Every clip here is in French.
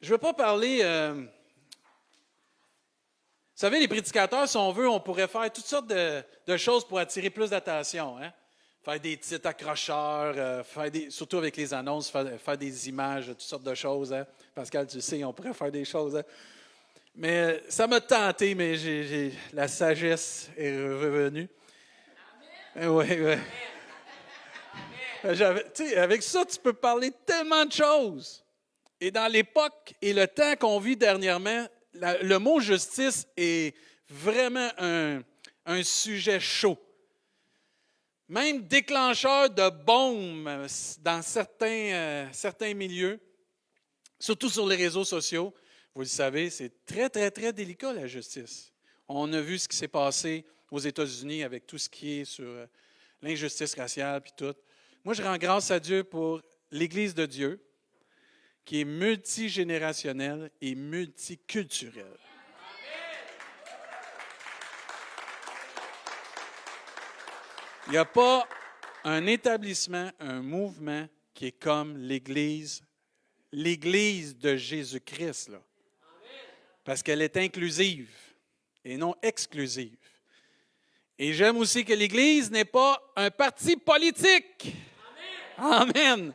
Je ne veux pas parler. Vous savez, les prédicateurs, si on veut, on pourrait faire toutes sortes de choses pour attirer plus d'attention. Hein? Faire des titres accrocheurs, surtout avec les annonces, faire des images, toutes sortes de choses. Hein? Pascal, tu sais, on pourrait faire des choses. Hein? Mais ça m'a tenté, mais la sagesse est revenue. Oui, oui. Avec ça, tu peux parler tellement de choses. Et dans l'époque et le temps qu'on vit dernièrement, le mot justice est vraiment un sujet chaud. Même déclencheur de bombes dans certains milieux, surtout sur les réseaux sociaux. Vous le savez, c'est très, très, très délicat, la justice. On a vu ce qui s'est passé aux États-Unis avec tout ce qui est sur l'injustice raciale puis tout. Moi, je rends grâce à Dieu pour l'Église de Dieu, qui est multigénérationnelle et multiculturelle. Il n'y a pas un établissement, un mouvement qui est comme l'Église de Jésus-Christ, là. Parce qu'elle est inclusive et non exclusive. Et j'aime aussi que l'Église n'est pas un parti politique. Amen.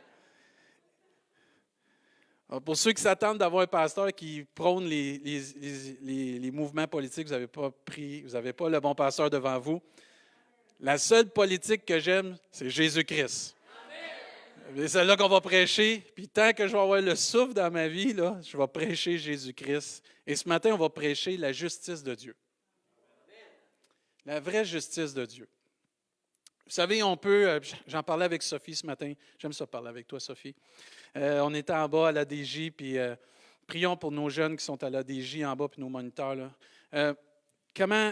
Alors, pour ceux qui s'attendent d'avoir un pasteur qui prône les mouvements politiques, vous n'avez pas le bon pasteur devant vous. La seule politique que j'aime, c'est Jésus-Christ. C'est celle-là qu'on va prêcher. Puis tant que je vais avoir le souffle dans ma vie, là, je vais prêcher Jésus-Christ. Et ce matin, on va prêcher la justice de Dieu. La vraie justice de Dieu. Vous savez, j'en parlais avec Sophie ce matin. J'aime ça parler avec toi, Sophie. On était en bas à l'ADJ, puis prions pour nos jeunes qui sont à l'ADJ en bas, puis nos moniteurs. Là. Comment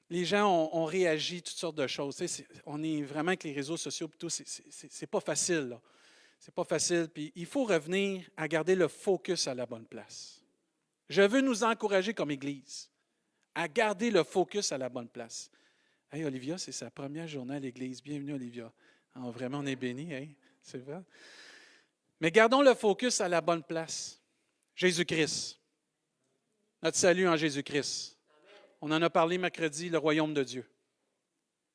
les gens ont réagi, toutes sortes de choses. On est vraiment avec les réseaux sociaux, puis tout, c'est pas facile, là. C'est pas facile, puis il faut revenir à garder le focus à la bonne place. Je veux nous encourager comme Église à garder le focus à la bonne place. Hey, Olivia, c'est sa première journée à l'Église. Bienvenue, Olivia. Oh, vraiment, on est bénis, hein? C'est vrai. Mais gardons le focus à la bonne place. Jésus-Christ. Notre salut en Jésus-Christ. On en a parlé mercredi, le royaume de Dieu.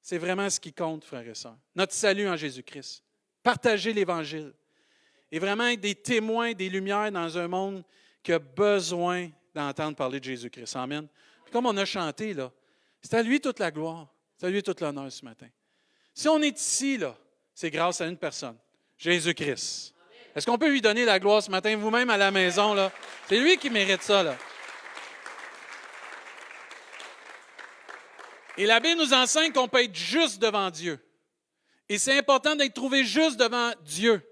C'est vraiment ce qui compte, frères et sœurs. Notre salut en Jésus-Christ. Partager l'Évangile. Et vraiment être des témoins, des lumières dans un monde qui a besoin d'entendre parler de Jésus-Christ. Amen. Puis comme on a chanté, là, c'est à lui toute la gloire. C'est à lui tout l'honneur ce matin. Si on est ici, là, c'est grâce à une personne, Jésus-Christ. Est-ce qu'on peut lui donner la gloire ce matin, vous-même à la maison, là? C'est lui qui mérite ça, là. Et la Bible nous enseigne qu'on peut être juste devant Dieu. Et c'est important d'être trouvé juste devant Dieu.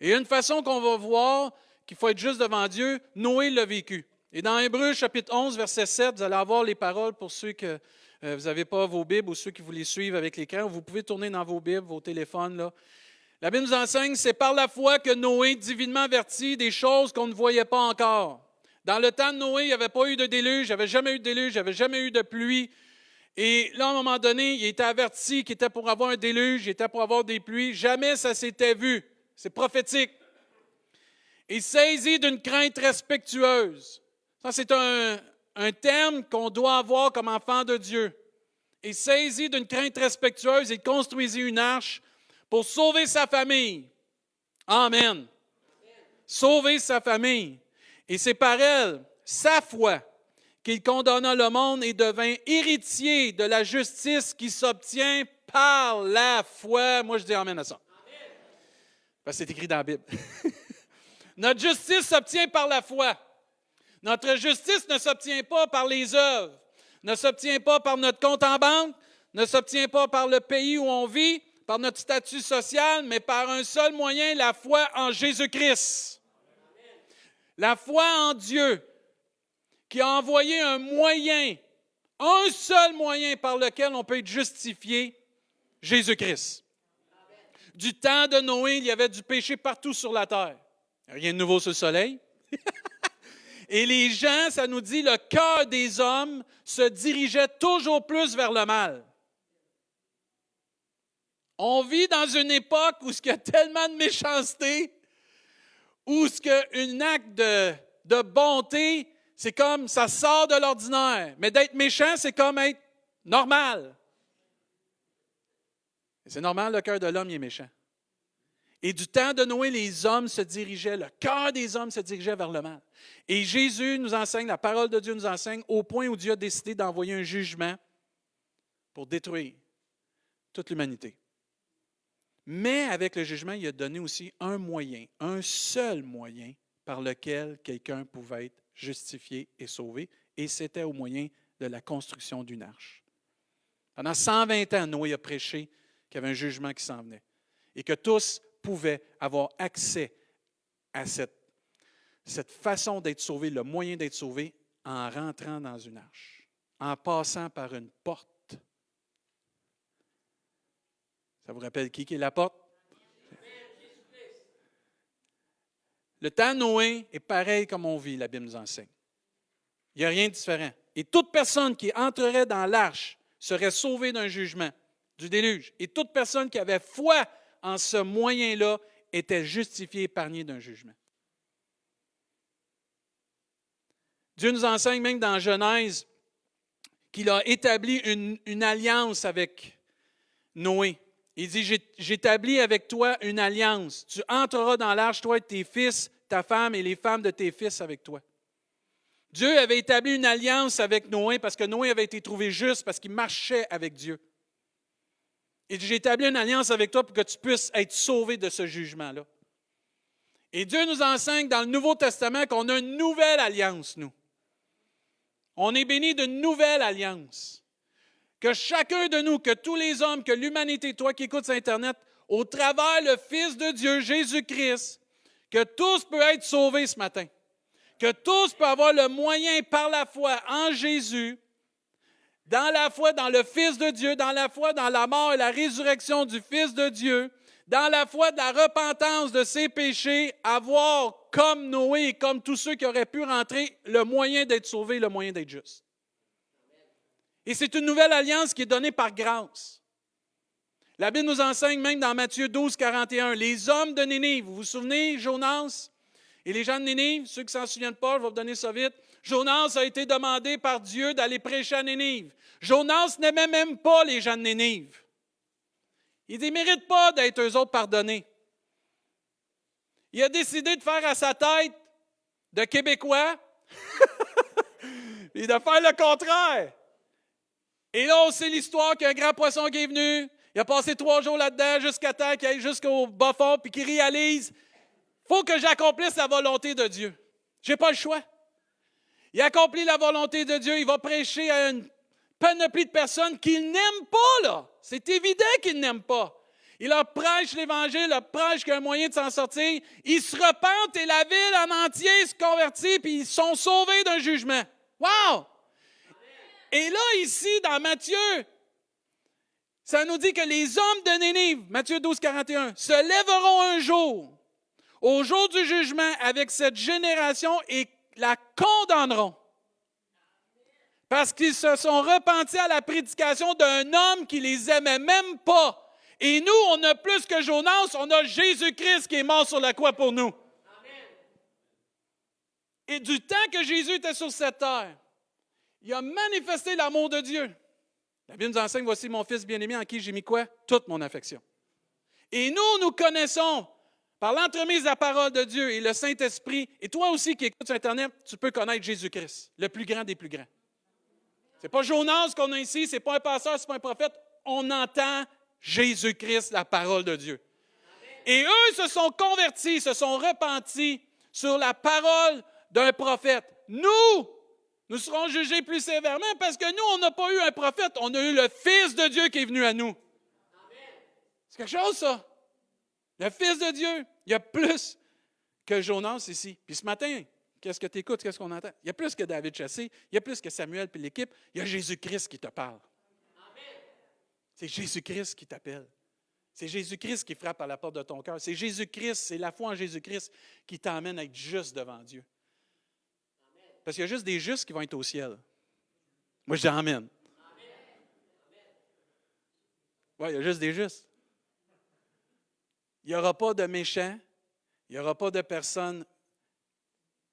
Et une façon qu'on va voir qu'il faut être juste devant Dieu, Noé l'a vécu. Et dans Hébreux, chapitre 11, verset 7, vous allez avoir les paroles pour ceux que vous n'avez pas vos Bibles ou ceux qui vous les suivent avec l'écran. Vous pouvez tourner dans vos Bibles, vos téléphones, là. La Bible nous enseigne, c'est par la foi que Noé, divinement averti des choses qu'on ne voyait pas encore. Dans le temps de Noé, il n'y avait pas eu de déluge, il n'y avait jamais eu de déluge, il n'y avait jamais eu de pluie. Et là, à un moment donné, il était averti qu'il était pour avoir un déluge, il était pour avoir des pluies. Jamais ça s'était vu. C'est prophétique. Et saisi d'une crainte respectueuse. Ça, c'est un terme qu'on doit avoir comme enfant de Dieu. Et saisi d'une crainte respectueuse, il construisit une arche pour sauver sa famille. Amen. Sauver sa famille. Et c'est par elle, sa foi, qu'il condamna le monde et devint héritier de la justice qui s'obtient par la foi. Moi, je dis amen à ça. Parce que c'est écrit dans la Bible. Notre justice s'obtient par la foi. Notre justice ne s'obtient pas par les œuvres, ne s'obtient pas par notre compte en banque, ne s'obtient pas par le pays où on vit, par notre statut social, mais par un seul moyen, la foi en Jésus-Christ. La foi en Dieu, qui a envoyé un seul moyen par lequel on peut être justifié, Jésus-Christ. Du temps de Noé, il y avait du péché partout sur la terre. Rien de nouveau sur le soleil. Et les gens, ça nous dit, le cœur des hommes se dirigeait toujours plus vers le mal. On vit dans une époque où il y a tellement de méchanceté, Ou ce qu'un acte de bonté, c'est comme ça sort de l'ordinaire. Mais d'être méchant, c'est comme être normal. Et c'est normal, le cœur de l'homme il est méchant. Et du temps de Noé, les hommes se dirigeaient, le cœur des hommes se dirigeait vers le mal. Et Jésus nous enseigne, la parole de Dieu nous enseigne, au point où Dieu a décidé d'envoyer un jugement pour détruire toute l'humanité. Mais avec le jugement, il a donné aussi un moyen, un seul moyen par lequel quelqu'un pouvait être justifié et sauvé, et c'était au moyen de la construction d'une arche. Pendant 120 ans, Noé a prêché qu'il y avait un jugement qui s'en venait et que tous pouvaient avoir accès à cette façon d'être sauvé, le moyen d'être sauvé, en rentrant dans une arche, en passant par une porte. Ça vous rappelle qui est la porte? Le temps de Noé est pareil comme on vit, la Bible nous enseigne. Il n'y a rien de différent. Et toute personne qui entrerait dans l'arche serait sauvée d'un jugement, du déluge. Et toute personne qui avait foi en ce moyen-là était justifiée, épargnée d'un jugement. Dieu nous enseigne même dans Genèse qu'il a établi une alliance avec Noé. Il dit, j'établis avec toi une alliance. Tu entreras dans l'arche, toi et tes fils, ta femme et les femmes de tes fils avec toi. Dieu avait établi une alliance avec Noé parce que Noé avait été trouvé juste, parce qu'il marchait avec Dieu. Il dit, j'ai établi une alliance avec toi pour que tu puisses être sauvé de ce jugement-là. Et Dieu nous enseigne dans le Nouveau Testament qu'on a une nouvelle alliance, nous. On est bénis d'une nouvelle alliance. Que chacun de nous, que tous les hommes, que l'humanité, toi qui écoutes sur Internet, au travers le Fils de Dieu, Jésus-Christ, que tous peuvent être sauvés ce matin. Que tous peuvent avoir le moyen par la foi en Jésus, dans la foi dans le Fils de Dieu, dans la foi dans la mort et la résurrection du Fils de Dieu, dans la foi de la repentance de ses péchés, avoir comme Noé et comme tous ceux qui auraient pu rentrer, le moyen d'être sauvés, le moyen d'être juste. Et c'est une nouvelle alliance qui est donnée par grâce. La Bible nous enseigne même dans Matthieu 12, 41, les hommes de Nénive, vous vous souvenez, Jonas et les gens de Nénive, ceux qui ne s'en souviennent pas, je vais vous donner ça vite. Jonas a été demandé par Dieu d'aller prêcher à Nénive. Jonas n'aimait même pas les gens de Nénive. Il ne mérite pas d'être eux autres pardonnés. Il a décidé de faire à sa tête de Québécois et de faire le contraire. Et là, on sait l'histoire qu'il y a un grand poisson qui est venu. Il a passé 3 jours là-dedans jusqu'à temps qu'il aille jusqu'au bas fond puis qu'il réalise il faut que j'accomplisse la volonté de Dieu. Je n'ai pas le choix. Il accomplit la volonté de Dieu. Il va prêcher à une panoplie de personnes qu'il n'aime pas, là. C'est évident qu'il n'aime pas. Il leur prêche l'Évangile, leur prêche qu'il y a un moyen de s'en sortir. Ils se repentent et la ville en entier se convertit puis ils sont sauvés d'un jugement. Wow! Et là, ici, dans Matthieu, ça nous dit que les hommes de Nénive, Matthieu 12, 41, se lèveront un jour, au jour du jugement, avec cette génération et la condamneront. Parce qu'ils se sont repentis à la prédication d'un homme qui les aimait même pas. Et nous, on a plus que Jonas, on a Jésus-Christ qui est mort sur la croix pour nous. Amen. Et du temps que Jésus était sur cette terre, il a manifesté l'amour de Dieu. La Bible nous enseigne, voici mon fils bien-aimé en qui j'ai mis quoi? Toute mon affection. Et nous connaissons par l'entremise de la parole de Dieu et le Saint-Esprit. Et toi aussi qui écoutes sur Internet, tu peux connaître Jésus-Christ, le plus grand des plus grands. Ce n'est pas Jonas qu'on a ici, ce n'est pas un pasteur, ce n'est pas un prophète. On entend Jésus-Christ, la parole de Dieu. Et eux se sont convertis, se sont repentis sur la parole d'un prophète. Nous serons jugés plus sévèrement parce que nous, on n'a pas eu un prophète, on a eu le Fils de Dieu qui est venu à nous. C'est quelque chose, ça. Le Fils de Dieu. Il y a plus que Jonas ici. Puis ce matin, qu'est-ce que tu écoutes, qu'est-ce qu'on entend? Il y a plus que David Chassé, il y a plus que Samuel et l'équipe, il y a Jésus-Christ qui te parle. C'est Jésus-Christ qui t'appelle. C'est Jésus-Christ qui frappe à la porte de ton cœur. C'est Jésus-Christ, c'est la foi en Jésus-Christ qui t'emmène à être juste devant Dieu. Parce qu'il y a juste des justes qui vont être au ciel. Moi, je dis amen. Oui, il y a juste des justes. Il n'y aura pas de méchants, Il n'y aura pas de personnes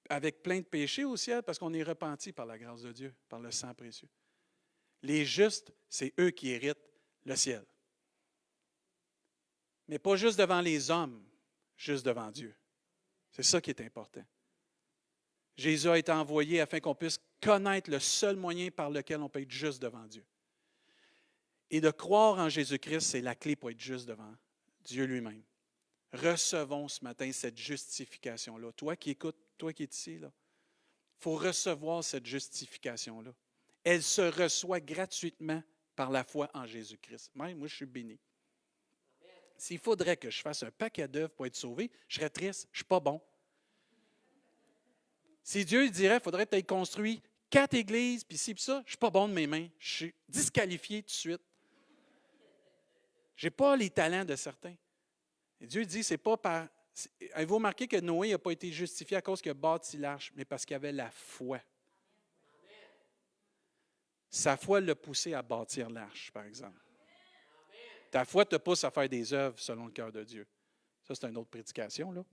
avec plein de péchés au ciel parce qu'on est repenti par la grâce de Dieu, par le sang précieux. Les justes, c'est eux qui héritent le ciel. Mais pas juste devant les hommes, juste devant Dieu. C'est ça qui est important. Jésus a été envoyé afin qu'on puisse connaître le seul moyen par lequel on peut être juste devant Dieu. Et de croire en Jésus-Christ, c'est la clé pour être juste devant Dieu lui-même. Recevons ce matin cette justification-là. Toi qui écoutes, toi qui es ici, il faut recevoir cette justification-là. Elle se reçoit gratuitement par la foi en Jésus-Christ. Même moi, je suis béni. S'il faudrait que je fasse un paquet d'œuvres pour être sauvé, je serais triste, je ne suis pas bon. Si Dieu dirait qu'il faudrait que tu aies construit 4 églises, puis ci, puis ça, je ne suis pas bon de mes mains. Je suis disqualifié tout de suite. Je n'ai pas les talents de certains. Et Dieu dit, c'est pas par... Avez-vous remarqué que Noé n'a pas été justifié à cause qu'il a bâti l'arche, mais parce qu'il avait la foi. Sa foi l'a poussé à bâtir l'arche, par exemple. Ta foi te pousse à faire des œuvres selon le cœur de Dieu. Ça, c'est une autre prédication, là.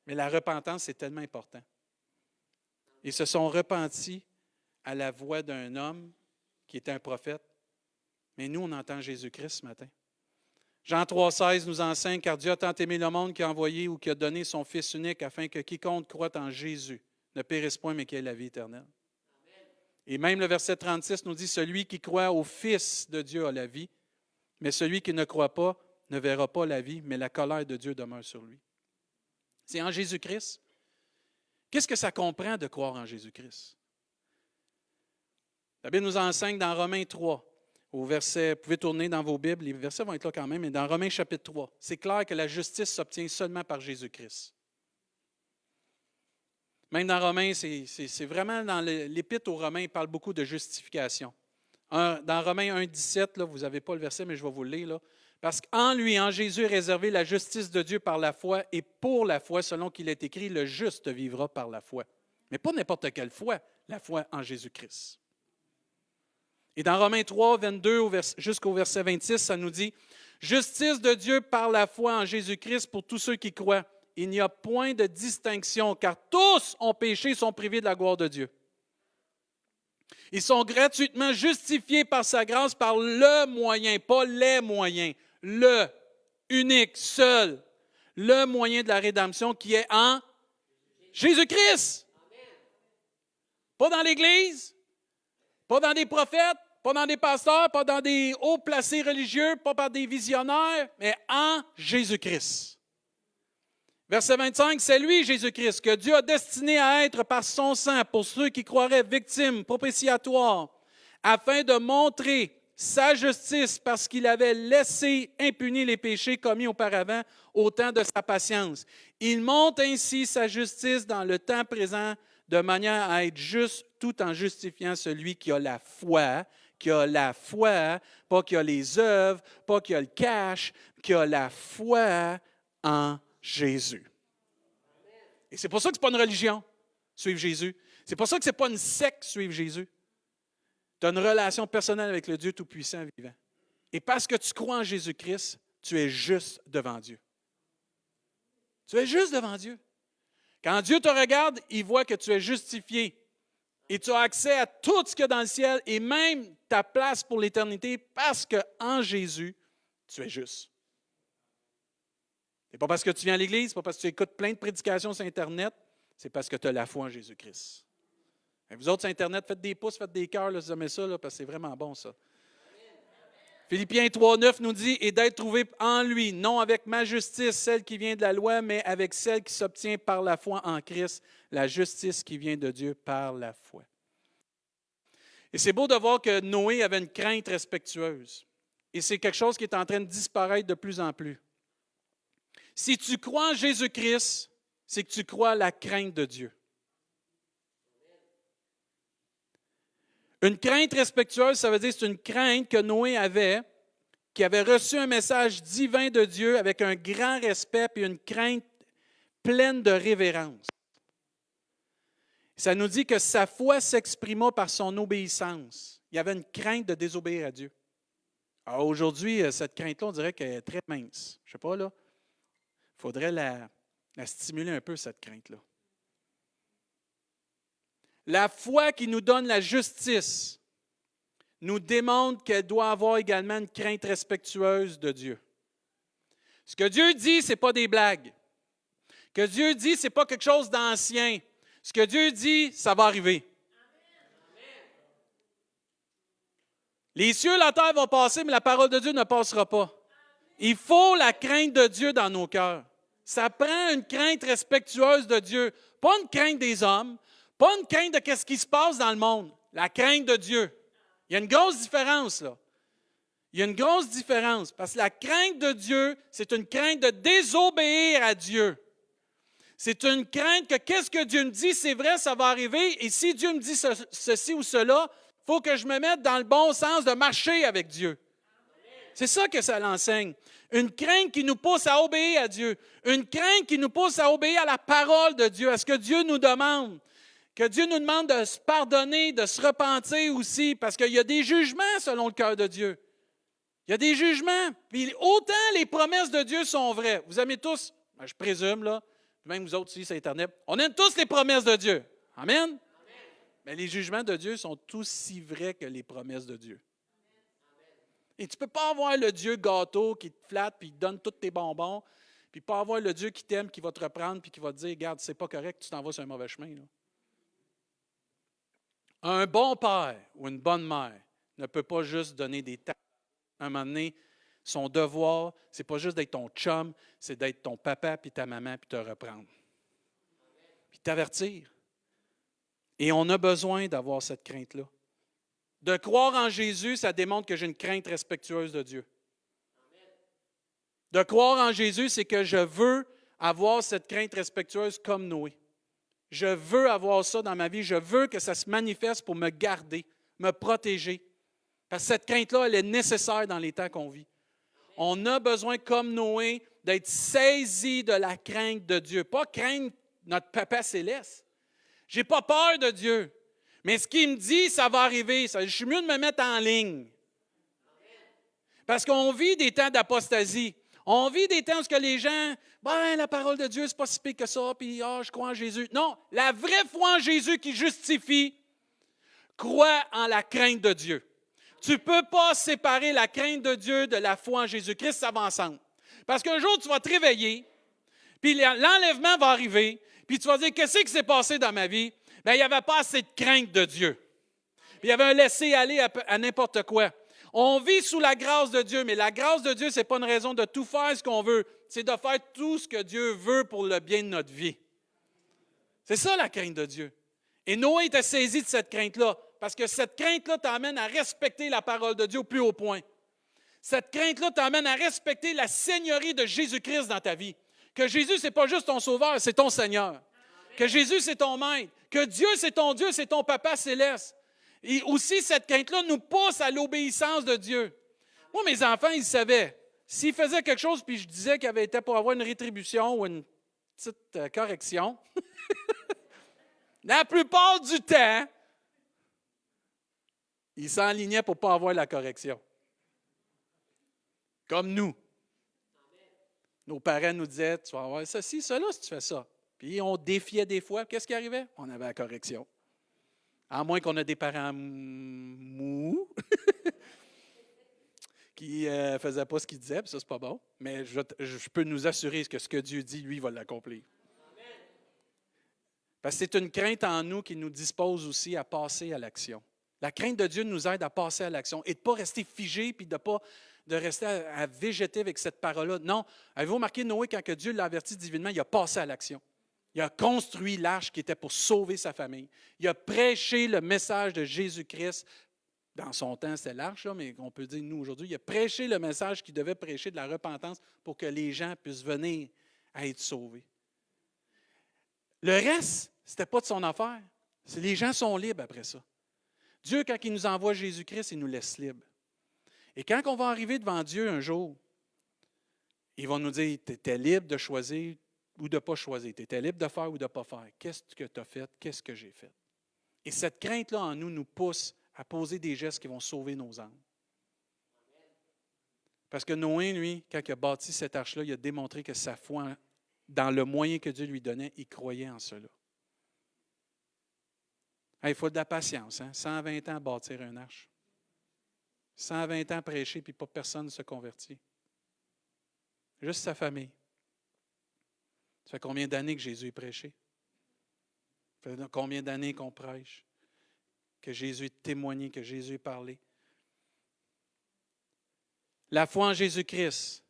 Mais la repentance, c'est tellement important. Ils se sont repentis à la voix d'un homme qui était un prophète. Mais nous, on entend Jésus-Christ ce matin. Jean 3,16 nous enseigne, car Dieu a tant aimé le monde qu'il a envoyé ou qu'il a donné son Fils unique afin que quiconque croit en Jésus ne périsse point, mais qu'il ait la vie éternelle. Et même le verset 36 nous dit, celui qui croit au Fils de Dieu a la vie, mais celui qui ne croit pas ne verra pas la vie, mais la colère de Dieu demeure sur lui. C'est en Jésus-Christ. Qu'est-ce que ça comprend de croire en Jésus-Christ? La Bible nous enseigne dans Romains 3, au verset, vous pouvez tourner dans vos Bibles, les versets vont être là quand même, mais dans Romains chapitre 3, c'est clair que la justice s'obtient seulement par Jésus-Christ. Même dans Romains, c'est vraiment dans l'épître aux Romains, il parle beaucoup de justification. Dans Romains 1,17, vous n'avez pas le verset, mais je vais vous le lire, là. Parce qu'en lui, en Jésus, est réservée la justice de Dieu par la foi, et pour la foi, selon qu'il est écrit, le juste vivra par la foi. Mais pas n'importe quelle foi, la foi en Jésus-Christ. Et dans Romains 3, 22 jusqu'au verset 26, ça nous dit, « Justice de Dieu par la foi en Jésus-Christ pour tous ceux qui croient. Il n'y a point de distinction, car tous ont péché et sont privés de la gloire de Dieu. Ils sont gratuitement justifiés par sa grâce, par le moyen, pas les moyens, le unique, seul, le moyen de la rédemption qui est en Jésus-Christ. Pas dans l'Église, pas dans des prophètes, pas dans des pasteurs, pas dans des hauts placés religieux, pas par des visionnaires, mais en Jésus-Christ. Verset 25, c'est lui, Jésus-Christ, que Dieu a destiné à être par son sang pour ceux qui croiraient victimes, propitiatoires, afin de montrer sa justice parce qu'il avait laissé impunis les péchés commis auparavant au temps de sa patience. Il montre ainsi sa justice dans le temps présent de manière à être juste tout en justifiant celui qui a la foi, pas qui a les œuvres, pas qui a le cash, qui a la foi en Jésus. Et c'est pour ça que ce n'est pas une religion, suivre Jésus. C'est pour ça que ce n'est pas une secte, suivre Jésus. Tu as une relation personnelle avec le Dieu Tout-Puissant vivant. Et parce que tu crois en Jésus-Christ, tu es juste devant Dieu. Tu es juste devant Dieu. Quand Dieu te regarde, il voit que tu es justifié. Et tu as accès à tout ce qu'il y a dans le ciel et même ta place pour l'éternité parce qu'en Jésus, tu es juste. Ce n'est pas parce que tu viens à l'Église, ce n'est pas parce que tu écoutes plein de prédications sur Internet, c'est parce que tu as la foi en Jésus-Christ. Et vous autres sur Internet, faites des pouces, faites des cœurs, là, si vous aimez ça, là, parce que c'est vraiment bon ça. Philippiens 3,9 nous dit « Et d'être trouvé en lui, non avec ma justice, celle qui vient de la loi, mais avec celle qui s'obtient par la foi en Christ, la justice qui vient de Dieu par la foi. » Et c'est beau de voir que Noé avait une crainte respectueuse. Et c'est quelque chose qui est en train de disparaître de plus en plus. Si tu crois en Jésus-Christ, c'est que tu crois à la crainte de Dieu. Une crainte respectueuse, ça veut dire que c'est une crainte que Noé avait, qui avait reçu un message divin de Dieu avec un grand respect et une crainte pleine de révérence. Ça nous dit que sa foi s'exprima par son obéissance. Il y avait une crainte de désobéir à Dieu. Alors aujourd'hui, cette crainte-là, on dirait qu'elle est très mince. Je ne sais pas, là. Il faudrait la à stimuler un peu cette crainte-là. La foi qui nous donne la justice nous démontre qu'elle doit avoir également une crainte respectueuse de Dieu. Ce que Dieu dit, ce n'est pas des blagues. Ce que Dieu dit, ce n'est pas quelque chose d'ancien. Ce que Dieu dit, ça va arriver. Les cieux et la terre vont passer, mais la parole de Dieu ne passera pas. Il faut la crainte de Dieu dans nos cœurs. Ça prend une crainte respectueuse de Dieu. Pas une crainte des hommes, pas une crainte de ce qui se passe dans le monde. La crainte de Dieu. Il y a une grosse différence, là. Il y a une grosse différence. Parce que la crainte de Dieu, c'est une crainte de désobéir à Dieu. C'est une crainte que qu'est-ce que Dieu me dit, c'est vrai, ça va arriver. Et si Dieu me dit ceci ou cela, il faut que je me mette dans le bon sens de marcher avec Dieu. C'est ça que ça l'enseigne. Une crainte qui nous pousse à obéir à Dieu. Une crainte qui nous pousse à obéir à la parole de Dieu, à ce que Dieu nous demande. Que Dieu nous demande de se pardonner, de se repentir aussi, parce qu'il y a des jugements selon le cœur de Dieu. Il y a des jugements. Puis autant les promesses de Dieu sont vraies. Vous aimez tous, je présume, là, même vous autres ici sur Internet, on aime tous les promesses de Dieu. Amen? Mais les jugements de Dieu sont aussi vrais que les promesses de Dieu. Et tu ne peux pas avoir le Dieu gâteau qui te flatte puis qui te donne tous tes bonbons, puis pas avoir le Dieu qui t'aime, qui va te reprendre puis qui va te dire, regarde, c'est pas correct, tu t'en vas sur un mauvais chemin. Là. Un bon père ou une bonne mère ne peut pas juste donner des tâches. À un moment donné, son devoir, c'est pas juste d'être ton chum, c'est d'être ton papa puis ta maman puis te reprendre. Puis t'avertir. Et on a besoin d'avoir cette crainte-là. De croire en Jésus, ça démontre que j'ai une crainte respectueuse de Dieu. De croire en Jésus, c'est que je veux avoir cette crainte respectueuse comme Noé. Je veux avoir ça dans ma vie. Je veux que ça se manifeste pour me garder, me protéger. Parce que cette crainte-là, elle est nécessaire dans les temps qu'on vit. On a besoin, comme Noé, d'être saisi de la crainte de Dieu. Pas craindre notre Papa céleste. Je n'ai pas peur de Dieu. Mais ce qu'il me dit, ça va arriver. Je suis mieux de me mettre en ligne. Parce qu'on vit des temps d'apostasie. On vit des temps où les gens, la parole de Dieu, c'est pas si pire que ça, puis je crois en Jésus. Non, la vraie foi en Jésus qui justifie, croit en la crainte de Dieu. Tu ne peux pas séparer la crainte de Dieu de la foi en Jésus-Christ, ça va ensemble. Parce qu'un jour, tu vas te réveiller, puis l'enlèvement va arriver, puis tu vas dire, qu'est-ce qui s'est passé dans ma vie? Bien, il n'y avait pas assez de crainte de Dieu. Puis il y avait un laisser-aller à n'importe quoi. On vit sous la grâce de Dieu, mais la grâce de Dieu, ce n'est pas une raison de tout faire ce qu'on veut. C'est de faire tout ce que Dieu veut pour le bien de notre vie. C'est ça la crainte de Dieu. Et Noé était saisi de cette crainte-là, parce que cette crainte-là t'amène à respecter la parole de Dieu au plus haut point. Cette crainte-là t'amène à respecter la seigneurie de Jésus-Christ dans ta vie. Que Jésus, ce n'est pas juste ton sauveur, c'est ton Seigneur. Que Jésus, c'est ton maître. Que Dieu, c'est ton Dieu, c'est ton Papa céleste. Et aussi, cette crainte-là nous pousse à l'obéissance de Dieu. Moi, mes enfants, ils savaient. S'ils faisaient quelque chose, puis je disais qu'il avait été pour avoir une rétribution ou une petite correction, la plupart du temps, ils s'enlignaient pour ne pas avoir la correction. Comme nous. Nos parents nous disaient, tu vas avoir ceci, cela si tu fais ça. Puis on défiait des fois. Qu'est-ce qui arrivait? On avait la correction. À moins qu'on ait des parents mous qui ne faisaient pas ce qu'ils disaient, puis ça, c'est pas bon. Mais je peux nous assurer que ce que Dieu dit, lui, il va l'accomplir. Parce que c'est une crainte en nous qui nous dispose aussi à passer à l'action. La crainte de Dieu nous aide à passer à l'action et de ne pas rester figé puis de rester à végéter avec cette parole-là. Non, avez-vous remarqué Noé, quand que Dieu l'a averti divinement, il a passé à l'action. Il a construit l'arche qui était pour sauver sa famille. Il a prêché le message de Jésus-Christ. Dans son temps, c'était l'arche, mais on peut dire nous aujourd'hui. Il a prêché le message qu'il devait prêcher de la repentance pour que les gens puissent venir à être sauvés. Le reste, ce n'était pas de son affaire. Les gens sont libres après ça. Dieu, quand il nous envoie Jésus-Christ, il nous laisse libres. Et quand on va arriver devant Dieu un jour, il va nous dire, tu étais libre de choisir ou de ne pas choisir. Tu étais libre de faire ou de ne pas faire. Qu'est-ce que tu as fait? Qu'est-ce que j'ai fait? Et cette crainte-là en nous pousse à poser des gestes qui vont sauver nos âmes. Parce que Noé, lui, quand il a bâti cette arche-là, il a démontré que sa foi dans le moyen que Dieu lui donnait, il croyait en cela. Il faut de la patience, hein? 120 ans à bâtir un arche. 120 ans à prêcher, puis pas personne ne se convertit. Juste sa famille. Ça fait combien d'années que Jésus est prêché? Ça fait combien d'années qu'on prêche? Que Jésus est témoigné, que Jésus est parlé. La foi en Jésus-Christ,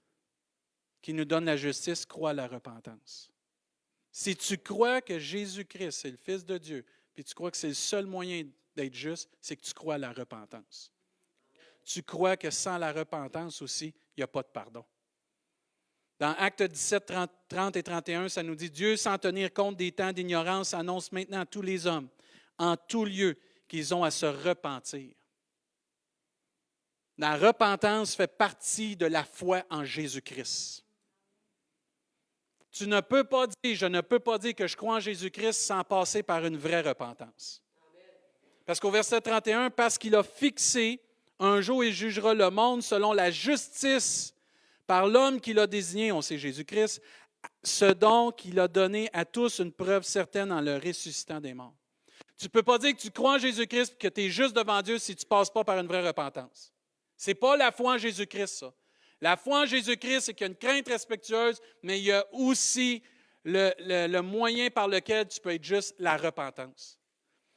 qui nous donne la justice, croit à la repentance. Si tu crois que Jésus-Christ est le Fils de Dieu, puis tu crois que c'est le seul moyen d'être juste, c'est que tu crois à la repentance. Tu crois que sans la repentance aussi, il n'y a pas de pardon. Dans Actes 17, 30 et 31, ça nous dit « Dieu, sans tenir compte des temps d'ignorance, annonce maintenant à tous les hommes, en tout lieu, qu'ils ont à se repentir. » La repentance fait partie de la foi en Jésus-Christ. Tu ne peux pas dire, je ne peux pas dire que je crois en Jésus-Christ sans passer par une vraie repentance. Parce qu'au verset 31, parce qu'il a fixé, un jour il jugera le monde selon la justice par l'homme qu'il a désigné, on sait Jésus-Christ, ce dont il a donné à tous une preuve certaine en le ressuscitant des morts. Tu ne peux pas dire que tu crois en Jésus-Christ et que tu es juste devant Dieu si tu ne passes pas par une vraie repentance. Ce n'est pas la foi en Jésus-Christ, ça. La foi en Jésus-Christ, c'est qu'il y a une crainte respectueuse, mais il y a aussi le moyen par lequel tu peux être juste la repentance.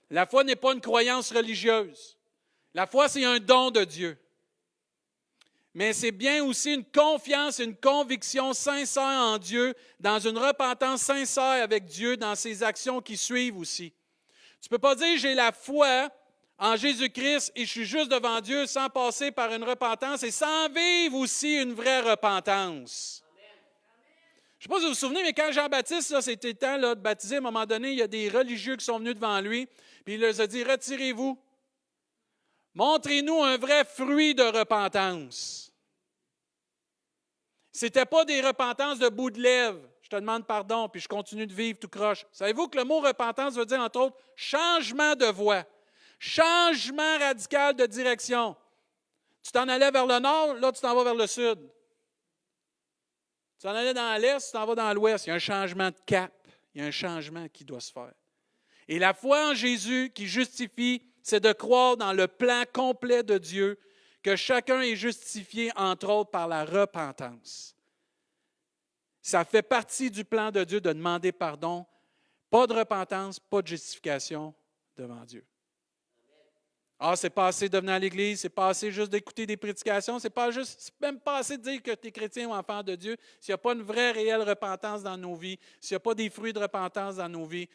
La foi n'est pas une croyance religieuse. La foi, c'est un don de Dieu. Mais c'est bien aussi une confiance, une conviction sincère en Dieu, dans une repentance sincère avec Dieu, dans ses actions qui suivent aussi. Tu ne peux pas dire « j'ai la foi » en Jésus-Christ et je suis juste devant Dieu sans passer par une repentance et sans vivre aussi une vraie repentance. Je ne sais pas si vous vous souvenez, mais quand Jean-Baptiste, c'était le temps de baptiser, à un moment donné, il y a des religieux qui sont venus devant lui, puis il leur a dit « Retirez-vous, montrez-nous un vrai fruit de repentance. » Ce n'était pas des repentances de bout de lèvres. Je te demande pardon, puis je continue de vivre tout croche. Savez-vous que le mot repentance veut dire, entre autres, changement de voie. Changement radical de direction. Tu t'en allais vers le nord, là, tu t'en vas vers le sud. Tu t'en allais dans l'est, tu t'en vas dans l'ouest. Il y a un changement de cap. Il y a un changement qui doit se faire. Et la foi en Jésus qui justifie, c'est de croire dans le plan complet de Dieu, que chacun est justifié, entre autres, par la repentance. Ça fait partie du plan de Dieu de demander pardon. Pas de repentance, pas de justification devant Dieu. Ah, c'est pas assez de venir à l'Église, c'est pas assez juste d'écouter des prédications, c'est même pas assez de dire que tu es chrétien ou enfant de Dieu. S'il n'y a pas une vraie, réelle repentance dans nos vies, s'il n'y a pas des fruits de repentance dans nos vies,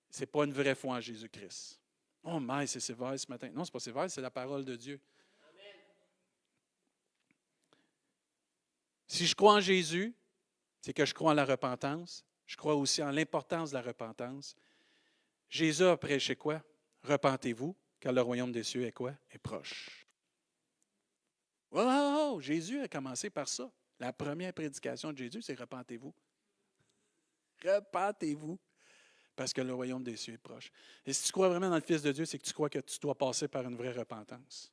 ce n'est pas une vraie foi en Jésus-Christ. Oh, mais c'est sévère ce matin. Non, ce n'est pas sévère, c'est la parole de Dieu. Amen. Si je crois en Jésus, c'est que je crois en la repentance. Je crois aussi en l'importance de la repentance. Jésus a prêché quoi? Repentez-vous, car le royaume des cieux est quoi? Est proche. Oh, Jésus a commencé par ça. La première prédication de Jésus, c'est repentez-vous. Repentez-vous, parce que le royaume des cieux est proche. Et si tu crois vraiment dans le Fils de Dieu, c'est que tu crois que tu dois passer par une vraie repentance.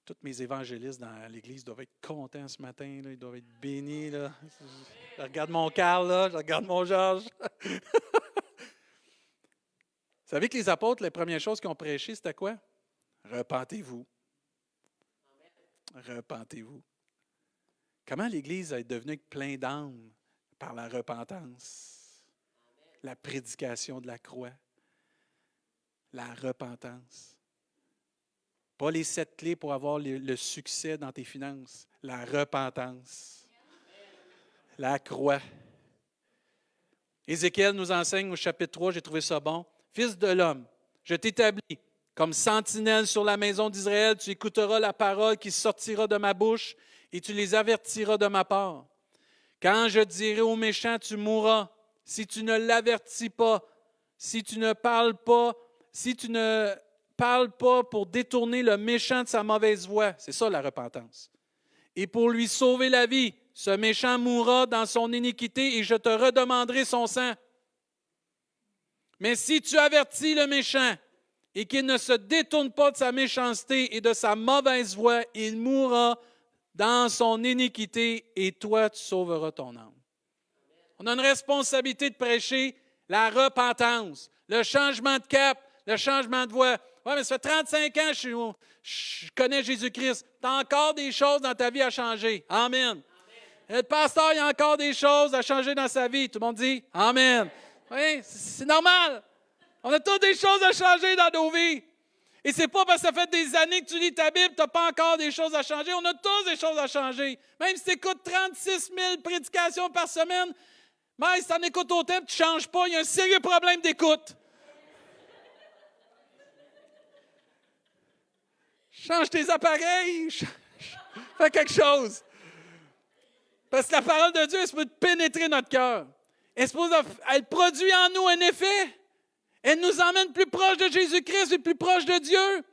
Tous mes évangélistes dans l'Église doivent être contents ce matin. Là. Ils doivent être bénis. Là. Je regarde mon Carl, là. Je regarde mon Georges. Vous savez que les apôtres, les premières choses qu'ils ont prêchées, c'était quoi? Repentez-vous. Repentez-vous. Comment l'Église est devenue plein d'âme par la repentance? La prédication de la croix. La repentance. Pas les 7 clés pour avoir le succès dans tes finances. La repentance. La croix. Ézéchiel nous enseigne au chapitre 3, j'ai trouvé ça bon. Fils de l'homme, je t'établis comme sentinelle sur la maison d'Israël. Tu écouteras la parole qui sortira de ma bouche et tu les avertiras de ma part. Quand je dirai aux méchants, tu mourras. Si tu ne l'avertis pas, si tu ne parles pas pour détourner le méchant de sa mauvaise voie. C'est ça la repentance. Et pour lui sauver la vie, ce méchant mourra dans son iniquité et je te redemanderai son sang. Mais si tu avertis le méchant et qu'il ne se détourne pas de sa méchanceté et de sa mauvaise voie, il mourra dans son iniquité et toi, tu sauveras ton âme. On a une responsabilité de prêcher la repentance, le changement de cap, le changement de voie. Oui, mais ça fait 35 ans que je connais Jésus-Christ. Tu as encore des choses dans ta vie à changer. Amen. Le pasteur, il y a encore des choses à changer dans sa vie. Tout le monde dit Amen. Oui, c'est normal. On a toutes des choses à changer dans nos vies. Et c'est pas parce que ça fait des années que tu lis ta Bible, tu n'as pas encore des choses à changer. On a tous des choses à changer. Même si tu écoutes 36 000 prédications par semaine, mais si tu en écoutes autant et tu ne changes pas, il y a un sérieux problème d'écoute. Change tes appareils, fais quelque chose. Parce que la parole de Dieu, elle peut pénétrer notre cœur. Elle produit en nous un effet. Elle nous emmène plus proche de Jésus-Christ et plus proche de Dieu.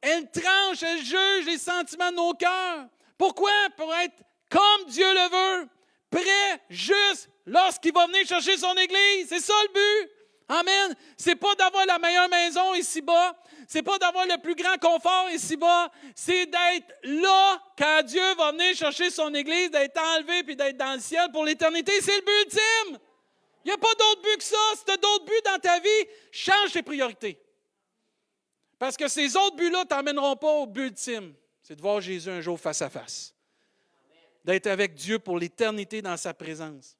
Elle tranche, elle juge les sentiments de nos cœurs. Pourquoi? Pour être comme Dieu le veut, prêt, juste, lorsqu'il va venir chercher son Église. C'est ça le but. Amen. C'est pas d'avoir la meilleure maison ici-bas. C'est pas d'avoir le plus grand confort ici-bas. C'est d'être là quand Dieu va venir chercher son Église, d'être enlevé puis d'être dans le ciel pour l'éternité. C'est le but ultime. Il n'y a pas d'autre but que ça. Si tu as d'autres buts dans ta vie, change tes priorités. Parce que ces autres buts-là ne t'emmèneront pas au but ultime. C'est de voir Jésus un jour face à face. D'être avec Dieu pour l'éternité dans sa présence.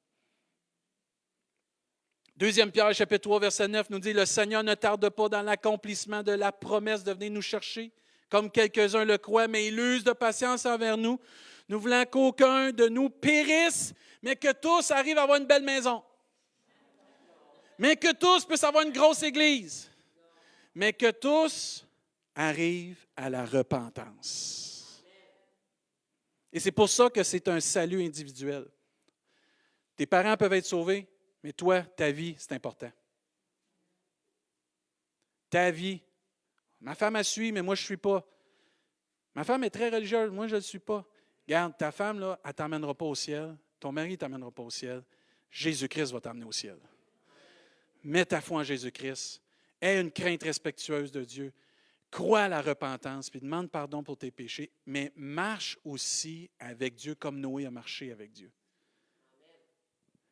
2 Pierre, chapitre 3, verset 9, nous dit « Le Seigneur ne tarde pas dans l'accomplissement de la promesse de venir nous chercher, comme quelques-uns le croient, mais il use de patience envers nous, nous voulant qu'aucun de nous périsse, mais que tous arrivent à avoir une belle maison. Mais que tous puissent avoir une grosse église. Mais que tous arrivent à la repentance. » Et c'est pour ça que c'est un salut individuel. Tes parents peuvent être sauvés, mais toi, ta vie, c'est important. Ta vie. Ma femme, elle suit, mais moi, je ne suis pas. Ma femme est très religieuse, moi, je ne le suis pas. Regarde, ta femme, là, elle ne t'emmènera pas au ciel. Ton mari ne t'emmènera pas au ciel. Jésus-Christ va t'emmener au ciel. Mets ta foi en Jésus-Christ. Aie une crainte respectueuse de Dieu. Crois à la repentance, puis demande pardon pour tes péchés, mais marche aussi avec Dieu comme Noé a marché avec Dieu.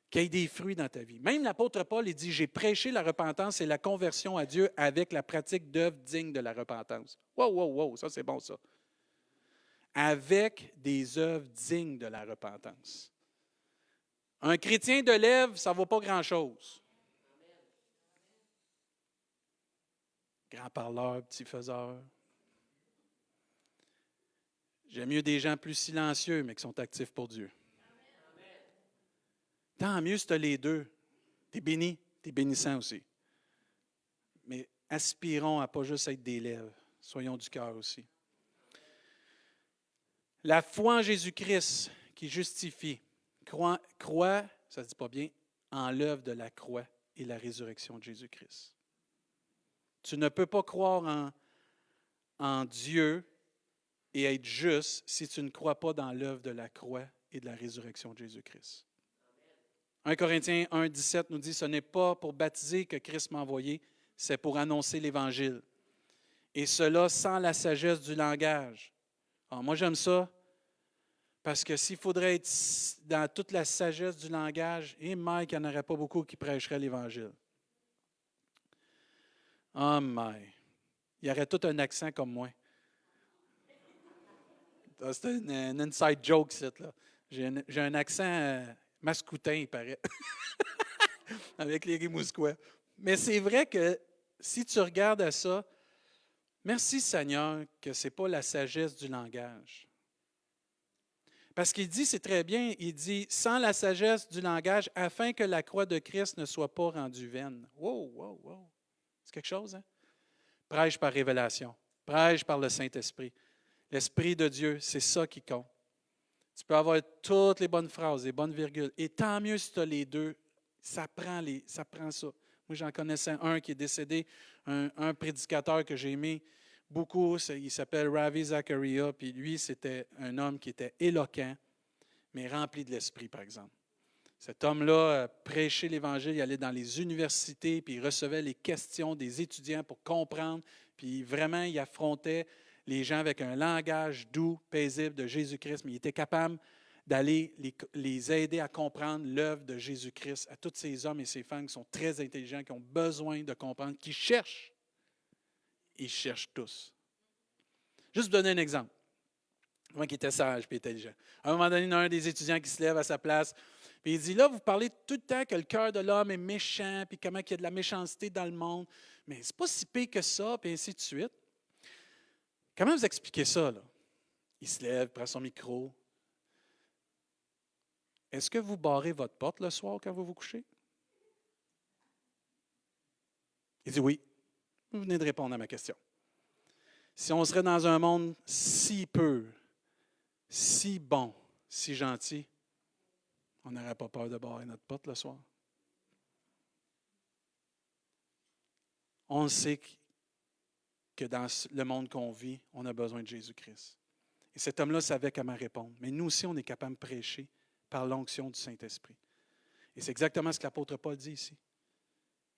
Qu'il y ait des fruits dans ta vie. Même l'apôtre Paul, il dit, j'ai prêché la repentance et la conversion à Dieu avec la pratique d'œuvres dignes de la repentance. Wow, ça c'est bon ça. Avec des œuvres dignes de la repentance. Un chrétien de lèvres, ça ne vaut pas grand-chose. Grand parleur, petit faiseur. J'aime mieux des gens plus silencieux, mais qui sont actifs pour Dieu. Tant mieux si tu as les deux. Tu es béni, tu es bénissant aussi. Mais aspirons à ne pas juste être des lèvres. Soyons du cœur aussi. La foi en Jésus-Christ qui justifie, croit, ça ne se dit pas bien, en l'œuvre de la croix et la résurrection de Jésus-Christ. Tu ne peux pas croire en Dieu et être juste si tu ne crois pas dans l'œuvre de la croix et de la résurrection de Jésus-Christ. 1 Corinthiens 1, 17 nous dit « Ce n'est pas pour baptiser que Christ m'a envoyé, c'est pour annoncer l'Évangile. Et cela sans la sagesse du langage. » Alors, moi, j'aime ça parce que s'il faudrait être dans toute la sagesse du langage, et Mike, il n'y en aurait pas beaucoup qui prêcheraient l'Évangile. Oh my! Il y aurait tout un accent comme moi. C'est un inside joke, là. J'ai un accent mascoutin, il paraît, avec les Rimouskois. Mais c'est vrai que si tu regardes à ça, merci Seigneur que ce n'est pas la sagesse du langage. Parce qu'il dit, c'est très bien, il dit, sans la sagesse du langage, afin que la croix de Christ ne soit pas rendue vaine. Wow. C'est quelque chose, hein? Prêche par révélation. Prêche par le Saint-Esprit. L'Esprit de Dieu, c'est ça qui compte. Tu peux avoir toutes les bonnes phrases, les bonnes virgules. Et tant mieux si tu as les deux. Ça prend ça. Moi, j'en connaissais un qui est décédé, un prédicateur que j'ai aimé beaucoup. Il s'appelle Ravi Zachariah. Puis lui, c'était un homme qui était éloquent, mais rempli de l'Esprit, par exemple. Cet homme-là prêchait l'Évangile, il allait dans les universités, puis il recevait les questions des étudiants pour comprendre. Puis vraiment, il affrontait les gens avec un langage doux, paisible de Jésus-Christ, mais il était capable d'aller les aider à comprendre l'œuvre de Jésus-Christ, à tous ces hommes et ces femmes qui sont très intelligents, qui ont besoin de comprendre, qui cherchent. Ils cherchent tous. Juste vous donner un exemple. Moi qui était sage et intelligent. À un moment donné, il y a un des étudiants qui se lève à sa place, puis il dit, là, vous parlez tout le temps que le cœur de l'homme est méchant, puis comment il y a de la méchanceté dans le monde, mais c'est pas si pire que ça, puis ainsi de suite. Comment vous expliquez ça, là? Il se lève, prend son micro. Est-ce que vous barrez votre porte le soir quand vous vous couchez? Il dit oui. Vous venez de répondre à ma question. Si on serait dans un monde si pur, si bon, si gentil, on n'aurait pas peur de barrer notre porte le soir. On sait que dans le monde qu'on vit, on a besoin de Jésus-Christ. Et cet homme-là savait comment répondre. Mais nous aussi, on est capable de prêcher par l'onction du Saint-Esprit. Et c'est exactement ce que l'apôtre Paul dit ici.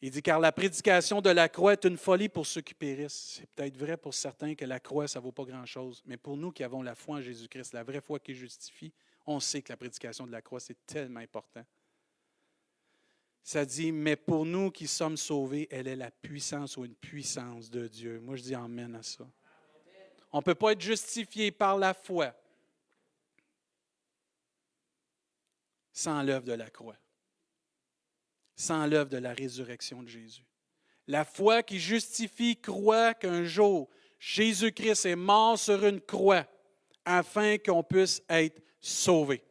Il dit, car la prédication de la croix est une folie pour ceux qui périssent. C'est peut-être vrai pour certains que la croix, ça ne vaut pas grand-chose. Mais pour nous qui avons la foi en Jésus-Christ, la vraie foi qui justifie, on sait que la prédication de la croix, c'est tellement important. Ça dit, mais pour nous qui sommes sauvés, elle est la puissance ou une puissance de Dieu. Moi, je dis amen à ça. On ne peut pas être justifié par la foi sans l'œuvre de la croix, sans l'œuvre de la résurrection de Jésus. La foi qui justifie croit qu'un jour, Jésus-Christ est mort sur une croix afin qu'on puisse être sauvé.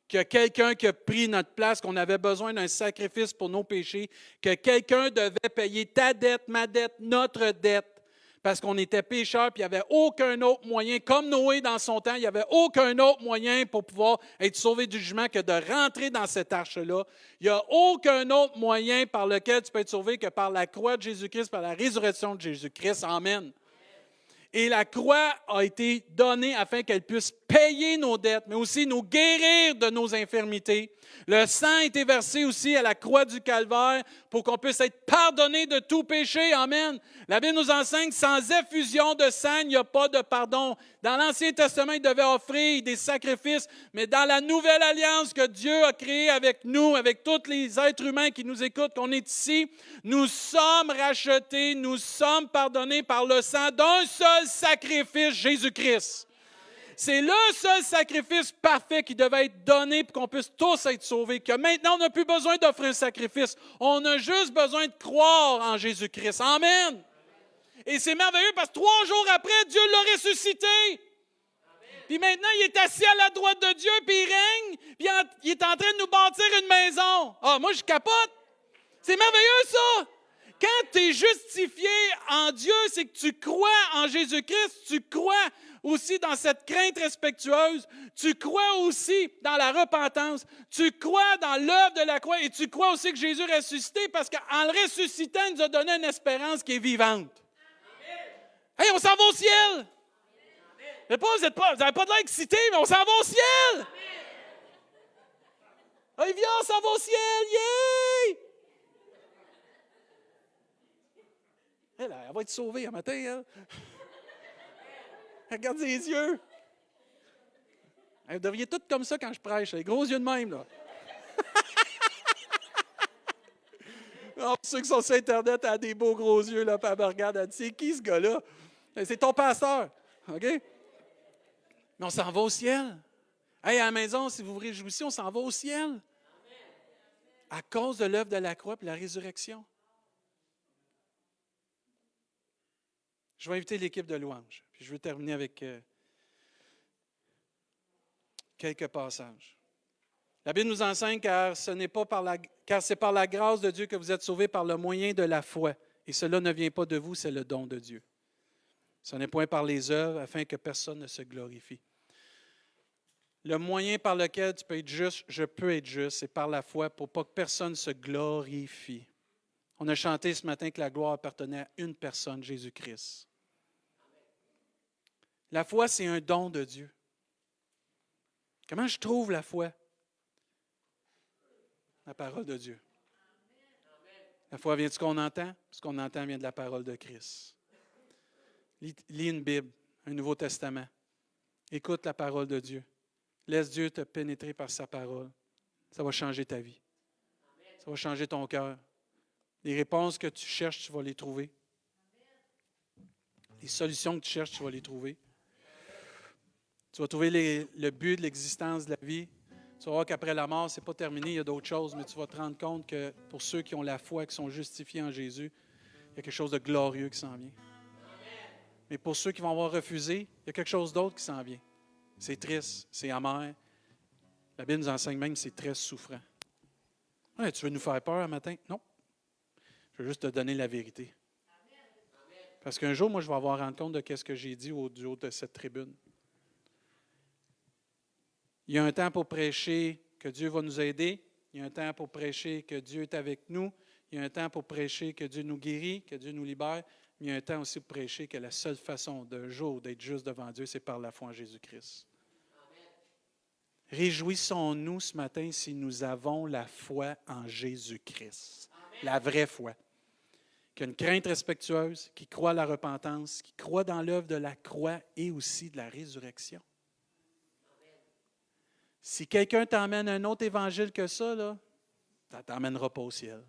Qu'il y a quelqu'un qui a pris notre place, qu'on avait besoin d'un sacrifice pour nos péchés, que quelqu'un devait payer ta dette, ma dette, notre dette, parce qu'on était pécheurs, puis il n'y avait aucun autre moyen, comme Noé dans son temps, il n'y avait aucun autre moyen pour pouvoir être sauvé du jugement que de rentrer dans cette arche-là. Il n'y a aucun autre moyen par lequel tu peux être sauvé que par la croix de Jésus-Christ, par la résurrection de Jésus-Christ. Amen. Et la croix a été donnée afin qu'elle puisse payer nos dettes, mais aussi nous guérir de nos infirmités. Le sang a été versé aussi à la croix du Calvaire pour qu'on puisse être pardonné de tout péché. Amen. La Bible nous enseigne que sans effusion de sang, il n'y a pas de pardon. Dans l'Ancien Testament, il devait offrir des sacrifices, mais dans la nouvelle alliance que Dieu a créée avec nous, avec tous les êtres humains qui nous écoutent, qu'on est ici, nous sommes rachetés, nous sommes pardonnés par le sang d'un seul sacrifice, Jésus-Christ. C'est le seul sacrifice parfait qui devait être donné pour qu'on puisse tous être sauvés. Que maintenant, on n'a plus besoin d'offrir un sacrifice. On a juste besoin de croire en Jésus-Christ. Amen. Et c'est merveilleux parce que 3 jours après, Dieu l'a ressuscité. Puis maintenant, il est assis à la droite de Dieu, puis il règne, puis il est en train de nous bâtir une maison. Ah, moi, je capote. C'est merveilleux, ça. Quand tu es justifié en Dieu, c'est que tu crois en Jésus-Christ, tu crois aussi dans cette crainte respectueuse, tu crois aussi dans la repentance, tu crois dans l'œuvre de la croix et tu crois aussi que Jésus est ressuscité parce qu'en le ressuscitant, il nous a donné une espérance qui est vivante. Hey, on s'en va au ciel! Vous n'avez pas de l'air excité, mais on s'en va au ciel! Hey, viens, on s'en va au ciel! Yeah! Elle va être sauvée un matin, elle. Regarde les yeux. Vous devriez tout comme ça quand je prêche, les gros yeux de même, là. Alors, ceux qui sont sur Internet ont des beaux gros yeux, là, puis elle me regarde, elle dit, c'est qui ce gars-là? C'est ton pasteur, OK? Mais on s'en va au ciel. Hey, à la maison, si vous vous réjouissez, on s'en va au ciel. À cause de l'œuvre de la croix et la résurrection. Je vais inviter l'équipe de louange. Puis je vais terminer avec quelques passages. La Bible nous enseigne car c'est par la grâce de Dieu que vous êtes sauvés par le moyen de la foi. Et cela ne vient pas de vous, c'est le don de Dieu. Ce n'est point par les œuvres afin que personne ne se glorifie. Le moyen par lequel tu peux être juste, je peux être juste, c'est par la foi pour pas que personne se glorifie. On a chanté ce matin que la gloire appartenait à une personne, Jésus-Christ. La foi, c'est un don de Dieu. Comment je trouve la foi? La parole de Dieu. La foi vient de ce qu'on entend. Ce qu'on entend vient de la parole de Christ. Lis une Bible, un Nouveau Testament. Écoute la parole de Dieu. Laisse Dieu te pénétrer par sa parole. Ça va changer ta vie. Ça va changer ton cœur. Les réponses que tu cherches, tu vas les trouver. Les solutions que tu cherches, tu vas les trouver. Tu vas trouver le but de l'existence de la vie. Tu vas voir qu'après la mort, ce n'est pas terminé, il y a d'autres choses, mais tu vas te rendre compte que pour ceux qui ont la foi, qui sont justifiés en Jésus, il y a quelque chose de glorieux qui s'en vient. Mais pour ceux qui vont avoir refusé, il y a quelque chose d'autre qui s'en vient. C'est triste, c'est amer. La Bible nous enseigne même que c'est très souffrant. Ouais, tu veux nous faire peur un matin? Non. Je veux juste te donner la vérité. Parce qu'un jour, moi, je vais avoir rendu compte de ce que j'ai dit du haut de cette tribune. Il y a un temps pour prêcher que Dieu va nous aider. Il y a un temps pour prêcher que Dieu est avec nous. Il y a un temps pour prêcher que Dieu nous guérit, que Dieu nous libère. Mais il y a un temps aussi pour prêcher que la seule façon d'un jour d'être juste devant Dieu, c'est par la foi en Jésus-Christ. Réjouissons-nous ce matin si nous avons la foi en Jésus-Christ. La vraie foi. Qui a une crainte respectueuse, qui croit à la repentance, qui croit dans l'œuvre de la croix et aussi de la résurrection. Si quelqu'un t'emmène un autre évangile que ça, là, ça ne t'emmènera pas au ciel.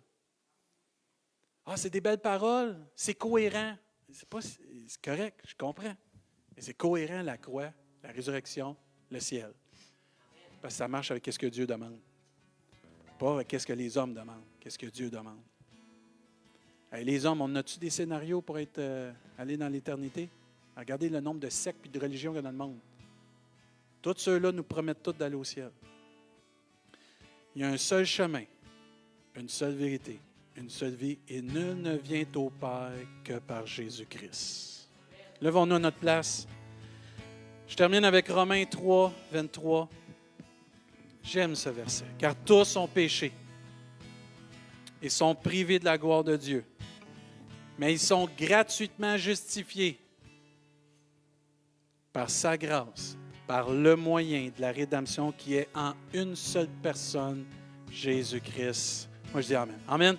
Ah, c'est des belles paroles, c'est cohérent. C'est correct, je comprends. Mais c'est cohérent la croix, la résurrection, le ciel. Parce que ça marche avec ce que Dieu demande. Pas avec ce que les hommes demandent, qu'est-ce que Dieu demande. Hey, les hommes, on a-tu des scénarios pour aller dans l'éternité? Regardez le nombre de sectes et de religions qu'il y a dans le monde. Tous ceux-là nous promettent tous d'aller au ciel. Il y a un seul chemin, une seule vérité, une seule vie, et nul ne vient au Père que par Jésus-Christ. Levons-nous à notre place. Je termine avec Romains 3, 23. J'aime ce verset. « Car tous ont péché et sont privés de la gloire de Dieu, mais ils sont gratuitement justifiés par sa grâce, par le moyen de la rédemption qui est en une seule personne, Jésus-Christ. » Moi, je dis Amen. Amen.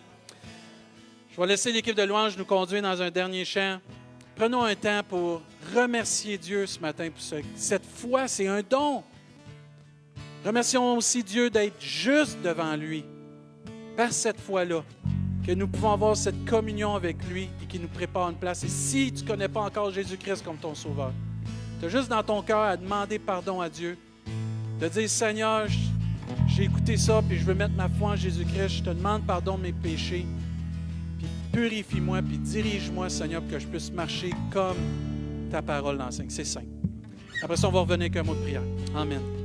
Je vais laisser l'équipe de louange nous conduire dans un dernier chant. Prenons un temps pour remercier Dieu ce matin pour cette foi, c'est un don. Remercions aussi Dieu d'être juste devant lui, par cette foi-là, que nous pouvons avoir cette communion avec lui et qui nous prépare une place. Et si tu ne connais pas encore Jésus-Christ comme ton sauveur, tu as juste dans ton cœur à demander pardon à Dieu, de dire, Seigneur, j'ai écouté ça, puis je veux mettre ma foi en Jésus-Christ, je te demande pardon de mes péchés, puis purifie-moi, puis dirige-moi, Seigneur, pour que je puisse marcher comme ta parole l'enseigne. C'est simple. Après ça, on va revenir avec un mot de prière. Amen.